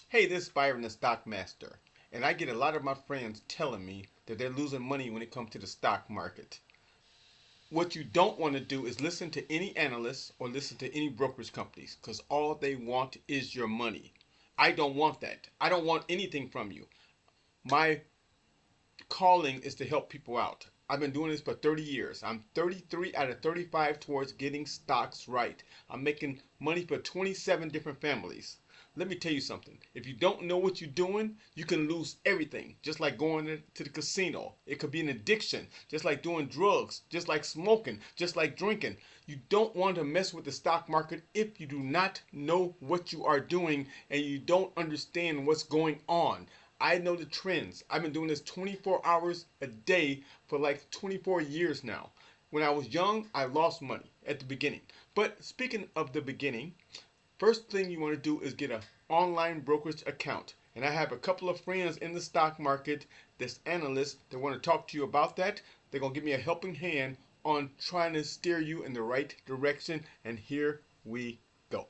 Hey, this is Byron the Stock Master, and I get a lot of my friends telling me that they're losing money when it comes to the stock market. What you don't want to do is listen to any analysts or listen to any brokerage companies because all they want is your money. I don't want that. I don't want anything from you. My calling is to help people out. I've been doing this for 30 years. I'm 33 out of 35 towards getting stocks right. I'm making money for 27 different families. Let me tell you something. If you don't know what you're doing, you can lose everything. Just like going to the casino. It could be an addiction. Just like doing drugs. Just like smoking. Just like drinking. You don't want to mess with the stock market if you do not know what you are doing and you don't understand what's going on. I know the trends. I've been doing this 24 hours a day for like 24 years now. When I was young, I lost money at the beginning. But speaking of the beginning, first thing you want to do is get an online brokerage account. And I have a couple of friends in the stock market that's analysts that want to talk to you about that. They're going to give me a helping hand on trying to steer you in the right direction. And here we go.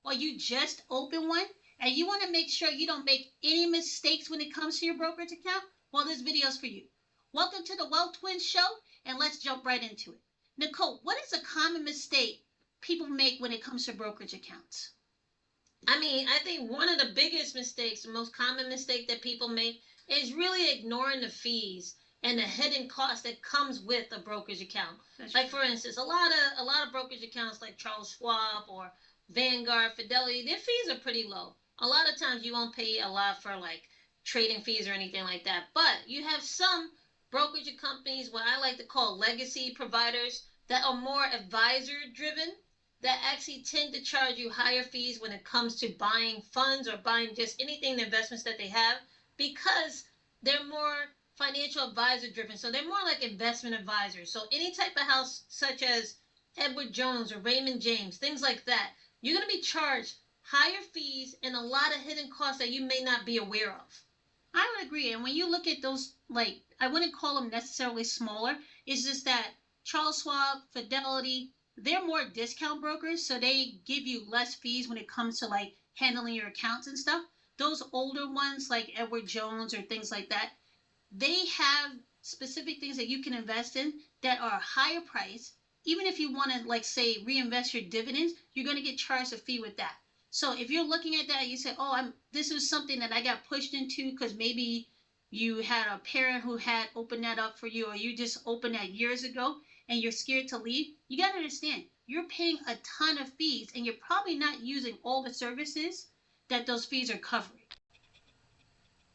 Or you just open one and you want to make sure you don't make any mistakes when it comes to your brokerage account, well, this video is for you. Welcome to the Wealth Twins Show, and let's jump right into it. Nicole, what is a common mistake people make when it comes to brokerage accounts? I think one of the biggest mistakes, the most common mistake that people make is really ignoring the fees and the hidden cost that comes with a brokerage account. That's Like for instance, a lot of brokerage accounts like Charles Schwab or Vanguard, Fidelity, their fees are pretty low. A lot of times you won't pay a lot for like trading fees or anything like that. But you have some brokerage companies, what I like to call legacy providers, that are more advisor driven, that actually tend to charge you higher fees when it comes to buying funds or buying just anything, the investments that they have, because they're more financial advisor driven. So they're more like investment advisors. So any type of house such as Edward Jones or Raymond James, things like that, you're going to be charged higher fees and a lot of hidden costs that you may not be aware of. I would agree. And when you look at those, like, I wouldn't call them necessarily smaller. It's just that Charles Schwab, Fidelity, they're more discount brokers. So they give you less fees when it comes to like handling your accounts and stuff. Those older ones like Edward Jones or things like that, they have specific things that you can invest in that are higher price. Even if you want to, like, say, reinvest your dividends, you're going to get charged a fee with that. So if you're looking at that, you say, "Oh, I'm this was something that I got pushed into because maybe you had a parent who had opened that up for you, or you just opened that years ago and you're scared to leave." You got to understand, you're paying a ton of fees, and you're probably not using all the services that those fees are covering.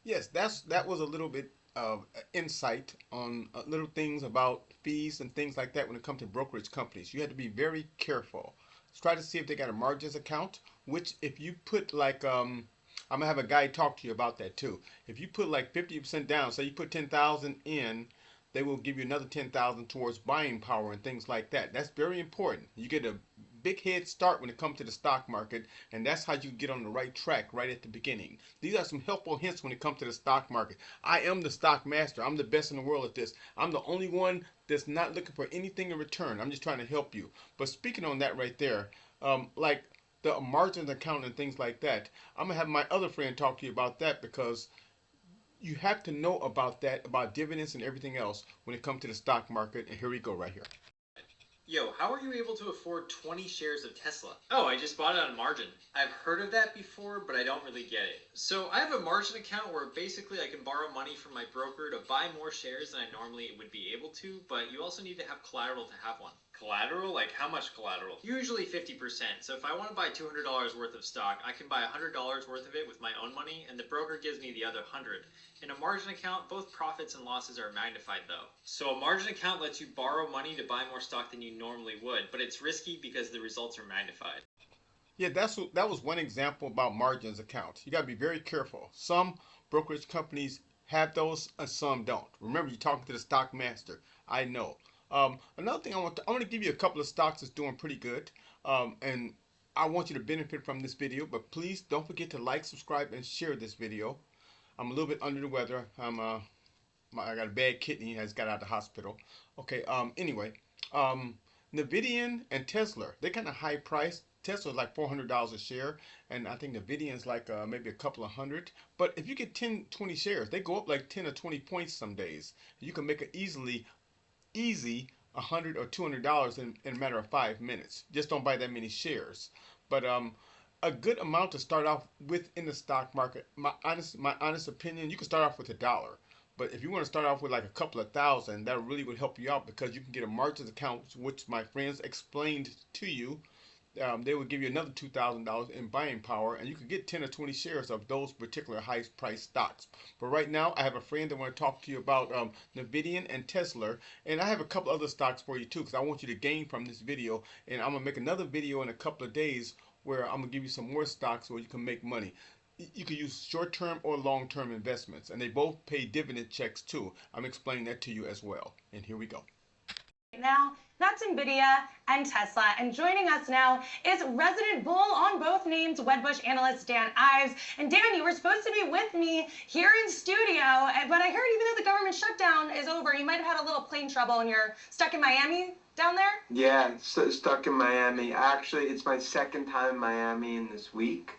Yes, that was a little bit of insight on little things about fees and things like that when it comes to brokerage companies. You have to be very careful. Let's try to see if they got a margins account, which if you put like I'm gonna have a guy talk to you about that too. If you put like 50% down, say you put 10,000 in, they will give you another 10,000 towards buying power and things like that. That's very important. You get a big head start when it comes to the stock market, and that's how you get on the right track right at the beginning. These are some helpful hints when it comes to the stock market. I am the stock master. I'm the best in the world at this. I'm the only one that's not looking for anything in return. I'm just trying to help you. But speaking on that right there, like the margin account and things like that, I'm gonna have my other friend talk to you about that because you have to know about that, about dividends and everything else when it comes to the stock market. And here we go right here. Yo, how are you able to afford 20 shares of Tesla? Oh, I just bought it on margin. I've heard of that before, but I don't really get it. So I have a margin account where basically I can borrow money from my broker to buy more shares than I normally would be able to, but you also need to have collateral to have one. Collateral? Like how much collateral? Usually 50%. So if I want to buy $200 worth of stock, I can buy $100 worth of it with my own money, and the broker gives me the other 100. In a margin account, both profits and losses are magnified though. So a margin account lets you borrow money to buy more stock than you normally would, but it's risky because the results are magnified. Yeah, that was one example about margins accounts. You got to be very careful. Some brokerage companies have those and some don't. Remember, you're talking to the stock master. I know. Another thing I want to give you a couple of stocks that's doing pretty good. And I want you to benefit from this video, but please don't forget to like, subscribe, and share this video. I'm a little bit under the weather. I got a bad kidney. I just got out of the hospital. Okay. Anyway, Nvidia and Tesla, they're kind of high priced. Tesla's like $400 a share, and I think Nvidia's like maybe a couple of hundred. But if you get 10, 20 shares, they go up like 10 or 20 points some days. You can make it easy $100 or $200 in a matter of 5 minutes. Just don't buy that many shares. But a good amount to start off with in the stock market. My honest opinion, you can start off with $1. But if you want to start off with like a couple of thousand, that really would help you out because you can get a margin account, which my friends explained to you. They would give you another $2,000 in buying power, and you could get 10 or 20 shares of those particular high price stocks. But right now, I have a friend that want to talk to you about Nvidia and Tesla, and I have a couple other stocks for you too, because I want you to gain from this video. And I'm gonna make another video in a couple of days where I'm gonna give you some more stocks where you can make money. You can use short-term or long-term investments, and they both pay dividend checks too. I'm explaining that to you as well. And here we go. Now, that's NVIDIA and Tesla. And joining us now is resident bull on both names, Wedbush analyst Dan Ives. And Dan, you were supposed to be with me here in studio, but I heard even though the government shutdown is over, you might have had a little plane trouble and you're stuck in Miami down there? Yeah, stuck in Miami. Actually, it's my second time in Miami in this week.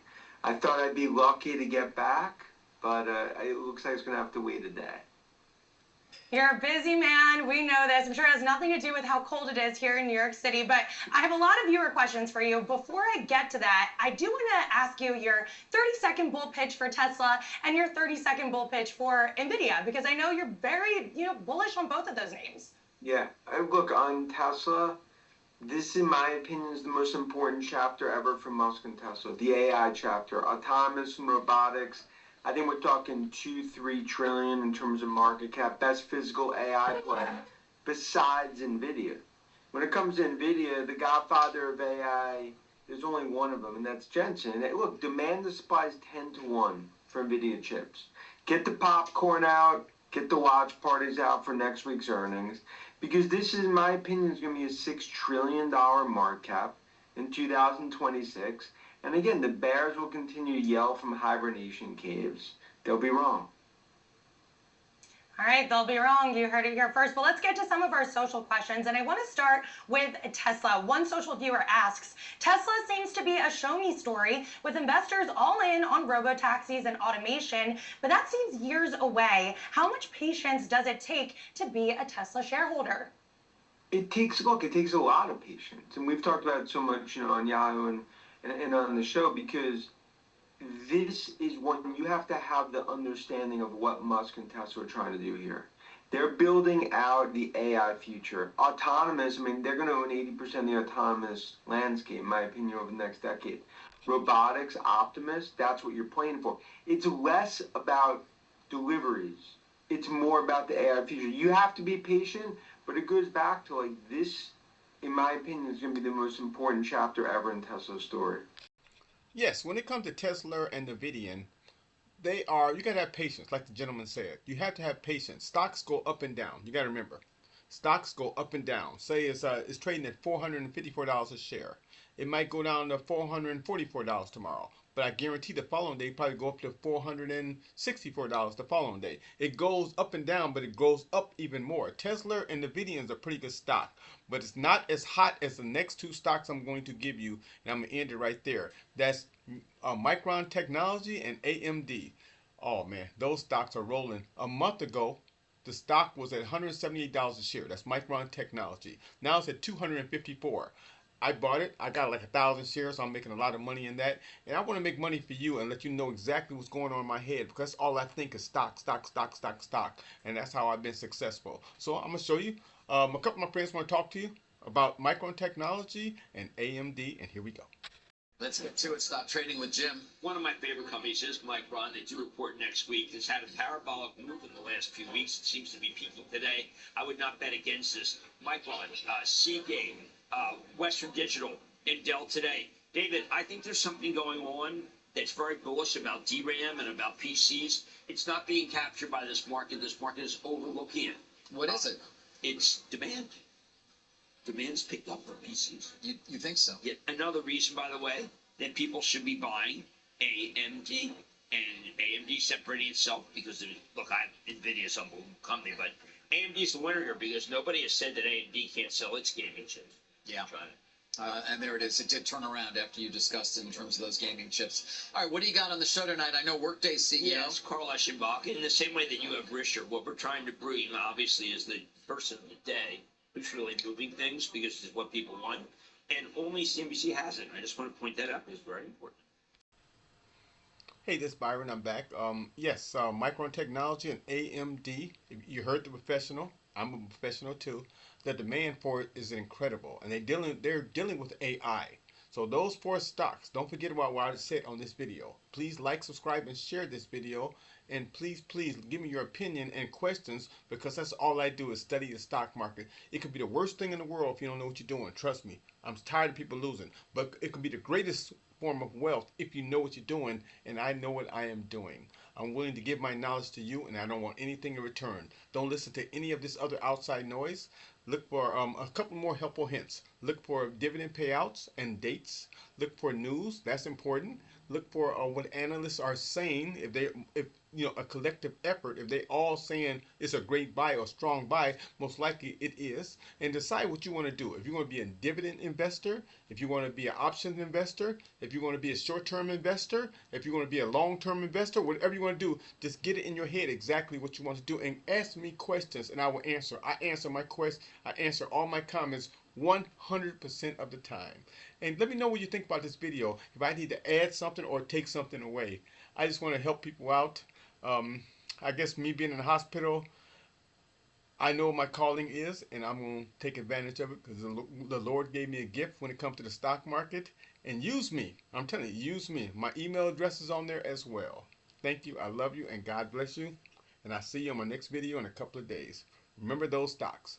I thought I'd be lucky to get back, but it looks like it's going to have to wait a day. You're a busy man. We know this. I'm sure it has nothing to do with how cold it is here in New York City, but I have a lot of viewer questions for you. Before I get to that, I do want to ask you your 30-second bull pitch for Tesla and your 30-second bull pitch for NVIDIA, because I know you're very, bullish on both of those names. Yeah, look, on Tesla, this, in my opinion, is the most important chapter ever for Musk and Tesla, the AI chapter, autonomous and robotics. I think we're talking 2-3 trillion in terms of market cap. Best physical AI play besides NVIDIA. When it comes to NVIDIA, the godfather of AI, there's only one of them, and that's Jensen. And look, demand to supply is 10-1 for NVIDIA chips. Get the popcorn out, get the watch parties out for next week's earnings, because this is, in my opinion, is going to be a $6 trillion market cap in 2026. And again, the bears will continue to yell from hibernation caves. They'll be wrong. All right, they'll be wrong. You heard it here first. But let's get to some of our social questions. And I want to start with Tesla. One social viewer asks, Tesla seems to be a show me story with investors all in on robo-taxis and automation, but that seems years away. How much patience does it take to be a Tesla shareholder? It takes a lot of patience. And we've talked about it so much, on Yahoo and on the show, because this is when you have to have the understanding of what Musk and Tesla are trying to do here. They're building out the AI future. Autonomous, they're going to own 80% of the autonomous landscape, in my opinion, over the next decade. Robotics, Optimus, that's what you're playing for. It's less about deliveries. It's more about the AI future. You have to be patient, but it goes back to this, in my opinion, is going to be the most important chapter ever in Tesla's story. Yes, when it comes to Tesla and Nvidia, you gotta have patience, like the gentleman said. You have to have patience. Stocks go up and down. You gotta remember, stocks go up and down. Say it's trading at $454 a share. It might go down to $444 tomorrow, but I guarantee the following day probably go up to $464 the following day. It goes up and down, but it goes up even more. Tesla and Nvidia is a pretty good stock, but it's not as hot as the next two stocks I'm going to give you, and I'm gonna end it right there. That's Micron Technology and AMD. Oh man, those stocks are rolling. A month ago, the stock was at $178 a share. That's Micron Technology. Now it's at $254. I bought it. I got like 1,000 shares, so I'm making a lot of money in that. And I want to make money for you and let you know exactly what's going on in my head, because all I think is stock, stock, stock, stock, stock. And that's how I've been successful. So I'm going to show you. A couple of my friends want to talk to you about Micron Technology and AMD, and here we go. Let's get to it. Stop trading with Jim. One of my favorite companies is Micron. They do report next week. It's had a parabolic move in the last few weeks. It seems to be peaking today. I would not bet against this. Micron, Seagate, Western Digital, and Dell today. David, I think there's something going on that's very bullish about DRAM and about PCs. It's not being captured by this market. This market is overlooking it. What is it? It's demand. Demand's picked up for PCs. You think so? Yet another reason, by the way, that people should be buying AMD. And AMD separating itself because, NVIDIA's a company, but AMD's the winner here because nobody has said that AMD can't sell its gaming chips. Yeah. Trying it. And there it is. It did turn around after you discussed in terms of those gaming chips. All right, what do you got on the show tonight? I know Workday CEO. Yes, Carl Eschenbach. In the same way that you have Risher, what we're trying to bring, obviously, is the person of the day who's really moving things because it's what people want. And only CNBC has it. I just want to point that out. It's very important. Hey, this is Byron. I'm back. Yes, Micron Technology and AMD. You heard the professional. I'm a professional too. The demand for it is incredible, and they're dealing with AI. So those four stocks, don't forget about what I said on this video. Please like, subscribe, and share this video. And please, please give me your opinion and questions, because that's all I do is study the stock market. It could be the worst thing in the world if you don't know what you're doing. Trust me, I'm tired of people losing. But it could be the greatest form of wealth if you know what you're doing, and I know what I am doing. I'm willing to give my knowledge to you, and I don't want anything in return. Don't listen to any of this other outside noise. Look for a couple more helpful hints. Look for dividend payouts and dates. Look for news. That's important. Look for what analysts are saying. If a collective effort, if they all saying it's a great buy or strong buy, most likely it is. And decide what you want to do. If you want to be a dividend investor, if you want to be an options investor, if you want to be a short-term investor, if you want to be a long-term investor, whatever you want to do, just get it in your head exactly what you want to do, and ask me questions, and I will answer. I answer all my comments 100% of the time. And let me know what you think about this video. If I need to add something or take something away. I just want to help people out. I guess me being in the hospital, I know what my calling is, and I'm going to take advantage of it, because the Lord gave me a gift when it comes to the stock market. And use me. I'm telling you, use me. My email address is on there as well. Thank you. I love you, and God bless you. And I'll see you on my next video in a couple of days. Remember those stocks.